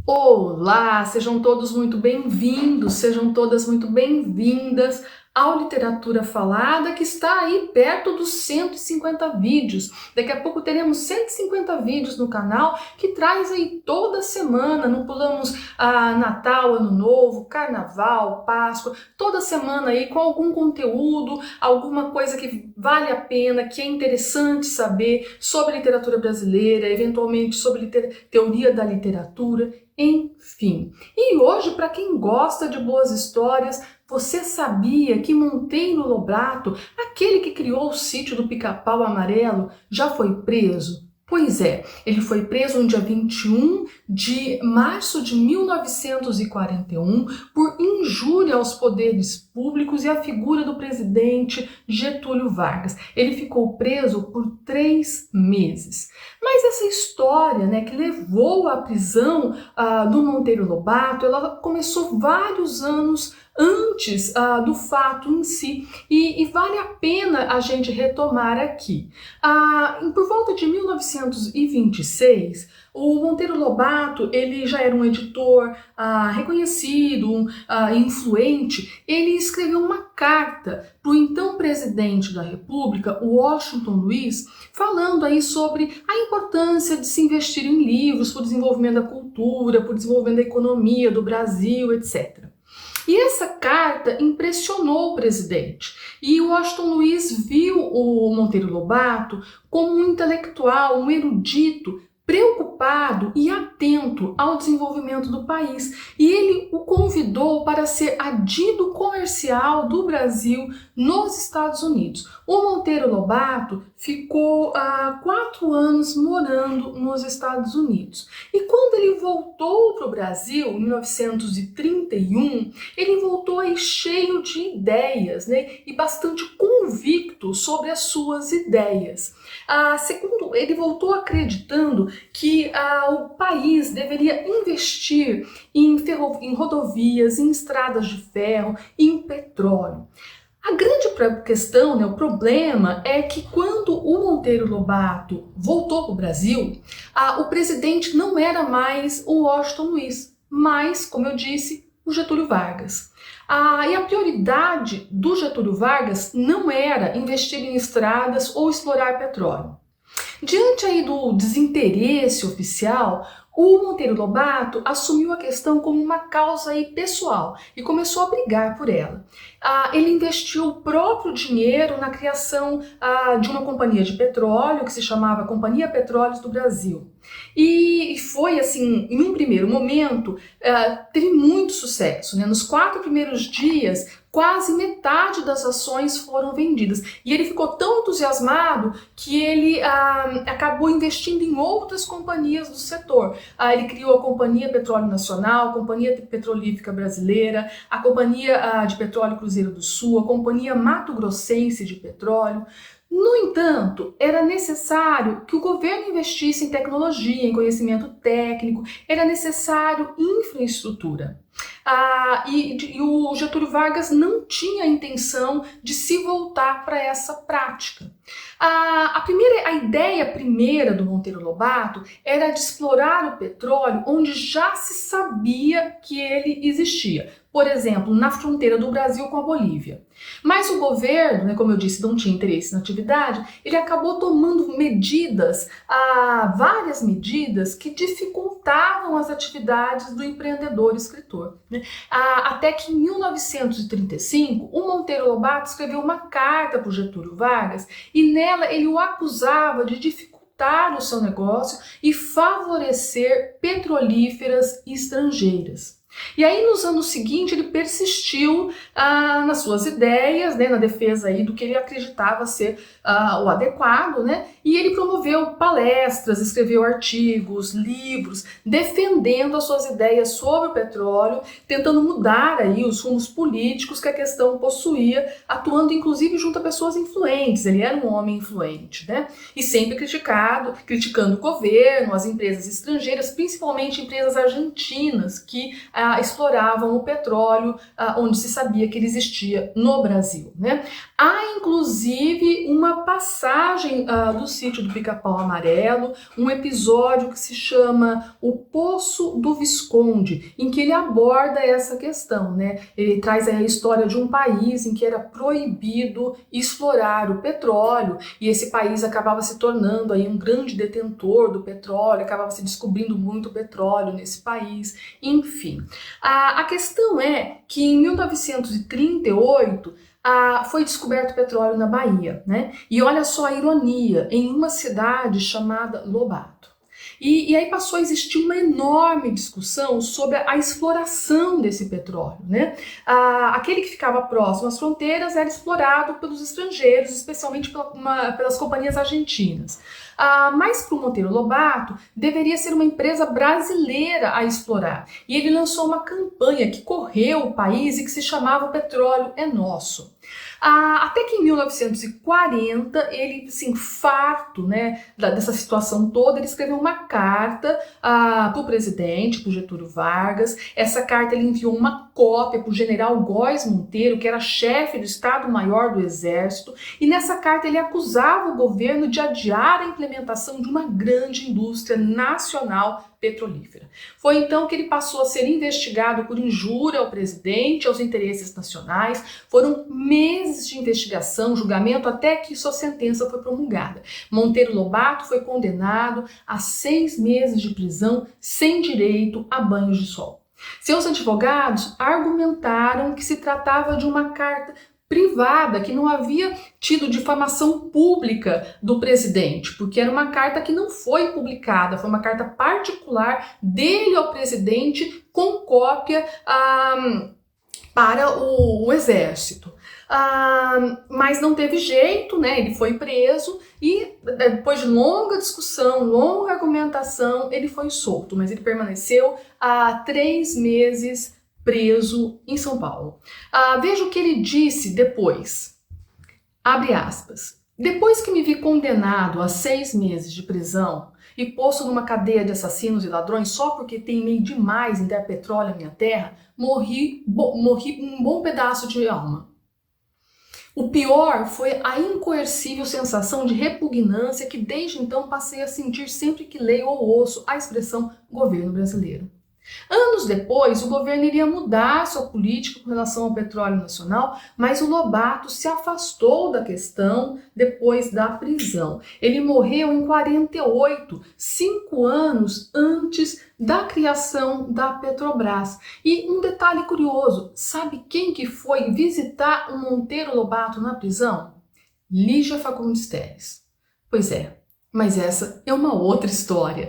Olá, sejam todos muito bem-vindos, sejam todas muito bem-vindas ao Literatura Falada, que está aí perto dos 150 vídeos. Daqui a pouco teremos 150 vídeos no canal, que traz aí toda semana, não pulamos Natal, Ano Novo, Carnaval, Páscoa, toda semana aí com algum conteúdo, alguma coisa que vale a pena, que é interessante saber sobre literatura brasileira, eventualmente sobre teoria da literatura, enfim. E hoje, para quem gosta de boas histórias, você sabia que Monteiro Lobato, aquele que criou o sítio do Pica-Pau Amarelo, já foi preso? Pois é, ele foi preso no dia 21 de março de 1941 por injúria aos poderes públicos e à figura do presidente Getúlio Vargas. Ele ficou preso por 3 meses. Mas essa história, que levou à prisão do Monteiro Lobato, ela começou vários anos antes do fato em si, e vale a pena a gente retomar aqui. Por volta de 1926, o Monteiro Lobato, ele já era um editor reconhecido, influente. Ele escreveu uma carta para o então presidente da República, Washington Luiz, falando aí sobre a importância de se investir em livros para o desenvolvimento da cultura, para o desenvolvimento da economia do Brasil, etc. E essa carta impressionou o presidente. E o Washington Luiz viu o Monteiro Lobato como um intelectual, um erudito, preocupado e atento ao desenvolvimento do país. E ele o convidou para ser adido comercial do Brasil nos Estados Unidos. O Monteiro Lobato ficou 4 anos morando nos Estados Unidos. E quando ele voltou para o Brasil, em 1931, ele voltou aí cheio de ideias, e bastante convicto sobre as suas ideias. Segundo, ele voltou acreditando que o país deveria investir em rodovias, em estradas de ferro, em petróleo. A grande questão, o problema é que quando o Monteiro Lobato voltou para o Brasil, o presidente não era mais o Washington Luiz, mas, como eu disse, o Getúlio Vargas. E a prioridade do Getúlio Vargas não era investir em estradas ou explorar petróleo. Diante aí do desinteresse oficial, o Monteiro Lobato assumiu a questão como uma causa aí pessoal e começou a brigar por ela. Ele investiu o próprio dinheiro na criação de uma companhia de petróleo que se chamava Companhia Petróleos do Brasil. E foi assim, em um primeiro momento, teve muito sucesso, Nos 4 primeiros dias, quase metade das ações foram vendidas. E ele ficou tão entusiasmado que ele acabou investindo em outras companhias do setor. Ele criou a Companhia Petróleo Nacional, a Companhia Petrolífica Brasileira, a Companhia de Petróleo Cruzeiro do Sul, a Companhia Mato Grossense de Petróleo. No entanto, era necessário que o governo investisse em tecnologia, em conhecimento técnico, era necessário infraestrutura. E o Getúlio Vargas não tinha a intenção de se voltar para essa prática. A ideia primeira do Monteiro Lobato era de explorar o petróleo onde já se sabia que ele existia. Por exemplo, na fronteira do Brasil com a Bolívia. Mas o governo, como eu disse, não tinha interesse na atividade, ele acabou tomando medidas, várias medidas que dificultavam as atividades do empreendedor escritor. Até que em 1935, o Monteiro Lobato escreveu uma carta para o Getúlio Vargas e nela ele o acusava de dificultar o seu negócio e favorecer petrolíferas estrangeiras. E aí, nos anos seguintes, ele persistiu nas suas ideias, na defesa aí do que ele acreditava ser o adequado, e ele promoveu palestras, escreveu artigos, livros, defendendo as suas ideias sobre o petróleo, tentando mudar aí os rumos políticos que a questão possuía, atuando inclusive junto a pessoas influentes. Ele era um homem influente, e sempre criticando o governo, as empresas estrangeiras, principalmente empresas argentinas, que exploravam o petróleo onde se sabia que ele existia no Brasil, né? Há inclusive uma passagem do Sítio do Pica-Pau Amarelo, um episódio que se chama O Poço do Visconde, em que ele aborda essa questão, né? Ele traz aí a história de um país em que era proibido explorar o petróleo e esse país acabava se tornando aí um grande detentor do petróleo, acabava se descobrindo muito petróleo nesse país, enfim. A questão é que em 1938 foi descoberto petróleo na Bahia, né? E olha só a ironia, em uma cidade chamada Lobato. E aí passou a existir uma enorme discussão sobre a exploração desse petróleo, né? Aquele que ficava próximo às fronteiras era explorado pelos estrangeiros, especialmente pelas companhias argentinas. Mas para o Monteiro Lobato deveria ser uma empresa brasileira a explorar. E ele lançou uma campanha que correu o país e que se chamava O Petróleo é Nosso. Até que em 1940, ele, assim, farto, né, dessa situação toda, ele escreveu uma carta para o presidente, para o Getúlio Vargas. Essa carta ele enviou uma cópia para o general Góes Monteiro, que era chefe do Estado-Maior do Exército, e nessa carta ele acusava o governo de adiar a implementação de uma grande indústria nacional petrolífera. Foi então que ele passou a ser investigado por injúria ao presidente, aos interesses nacionais. Foram meses de investigação, julgamento, até que sua sentença foi promulgada. Monteiro Lobato foi condenado a 6 meses de prisão sem direito a banhos de sol. Seus advogados argumentaram que se tratava de uma carta privada, que não havia tido difamação pública do presidente, porque era uma carta que não foi publicada, foi uma carta particular dele ao presidente com cópia para o exército. Mas não teve jeito, né? Ele foi preso e depois de longa discussão, longa argumentação, ele foi solto, mas ele permaneceu 3 meses preso em São Paulo. Veja o que ele disse depois, abre aspas: depois que me vi condenado a 6 meses de prisão e posto numa cadeia de assassinos e ladrões só porque teimei demais em dar petróleo à minha terra, morri um bom pedaço de alma. O pior foi a incoercível sensação de repugnância que desde então passei a sentir sempre que leio ou ouço a expressão governo brasileiro. Anos depois, o governo iria mudar sua política com relação ao petróleo nacional, mas o Lobato se afastou da questão depois da prisão. Ele morreu em 48, 5 anos antes da criação da Petrobras. E um detalhe curioso, sabe quem que foi visitar o Monteiro Lobato na prisão? Lígia Fagundes Telles. Pois é. Mas essa é uma outra história.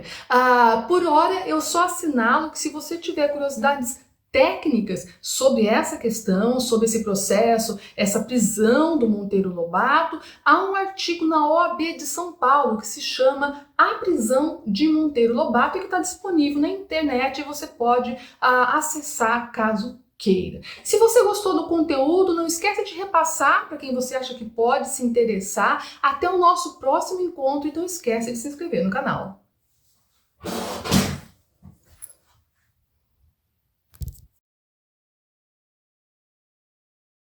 Por hora, eu só assinalo que se você tiver curiosidades técnicas sobre essa questão, sobre esse processo, essa prisão do Monteiro Lobato, há um artigo na OAB de São Paulo que se chama A Prisão de Monteiro Lobato e que está disponível na internet e você pode acessar caso queira. Se você gostou do conteúdo, não esqueça de repassar para quem você acha que pode se interessar. Até o nosso próximo encontro e não esqueça de se inscrever no canal.